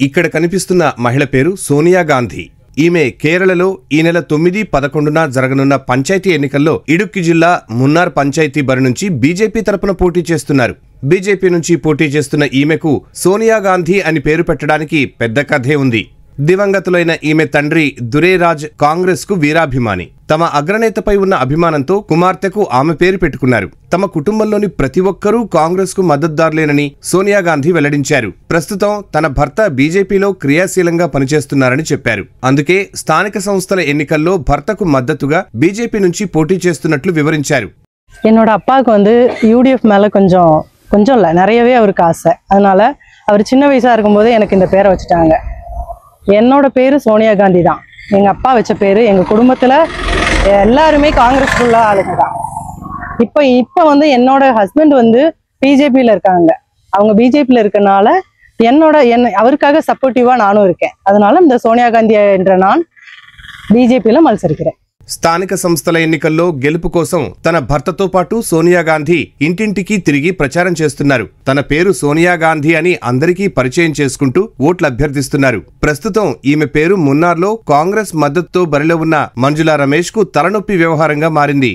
ఇక్కడ కనిపిస్తున్న మహిళ పేరు సోనియా గాంధీ. ఈమె కేరళలో ఈ నెల 9-11న జరగనున్న పంచాయతీ ఎన్నికల్లో ఇడుక్కి జిల్లా మున్నార్ పంచాయతీ బరి నుంచి బీజేపీ తరపున పోటీ చేస్తున్నారు. బీజేపీ నుంచి పోటీ చేస్తున్న ఈమెకు సోనియా గాంధీ అని పేరు పెట్టడానికి పెద్ద కథే ఉంది. దివంగతులైన ఈమె తండ్రి దురేరాజ్ కాంగ్రెస్ కు వీరాభిమాని. తమ అగ్రనేతపై ఉన్న అభిమానంతో కుమార్తెకు ఆమె పేరు పెట్టుకున్నారు. తమ కుటుంబంలోని ప్రతి ఒక్కరూ కాంగ్రెస్ కు మద్దతుదారులేనని సోనియా గాంధీ వెల్లడించారు. ప్రస్తుతం తన భర్త బీజేపీలో క్రియాశీలంగా పనిచేస్తున్నారని చెప్పారు. అందుకే స్థానిక సంస్థల ఎన్నికల్లో భర్తకు మద్దతుగా బీజేపీ నుంచి పోటీ చేస్తున్నట్లు వివరించారు. என்னோட அப்பாவுக்கு வந்து யூடிஎஃப் மேலே கொஞ்சம் இல்லை, நிறையவே அவருக்கு ஆசை. அதனால அவர் சின்ன வயசாக இருக்கும்போது எனக்கு இந்த பேரை வச்சுட்டாங்க. என்னோட பேர் சோனியா காந்தி தான். எங்கள் அப்பா வச்ச பேர். எங்கள் குடும்பத்தில் எல்லாருமே காங்கிரஸ் ஃபுல்லாக ஆளுங்க தான். இப்போ வந்து என்னோட ஹஸ்பண்ட் வந்து பிஜேபியில் இருக்காங்க. அவங்க பிஜேபியில் இருக்கனால அவருக்காக சப்போர்ட்டிவாக நானும் இருக்கேன். அதனால இந்த சோனியா காந்தி என்ற நான் బీజేపీలో మల్సరిக்கிறேன். స్థానిక సంస్థల ఎన్నికల్లో గెలుపు కోసం తన భర్తతో పాటు సోనియా గాంధీ ఇంటింటికి తిరిగి ప్రచారం చేస్తున్నారు. తన పేరు సోనియా గాంధీ అని అందరికీ పరిచయం చేసుకుంటూ ఓట్లు అభ్యర్థిస్తున్నారు. ప్రస్తుతం ఈమె పేరు మున్నార్లో కాంగ్రెస్ మద్దతుతో బరిలో ఉన్న మంజులా రమేష్ కు తలనొప్పి వ్యవహారంగా మారింది.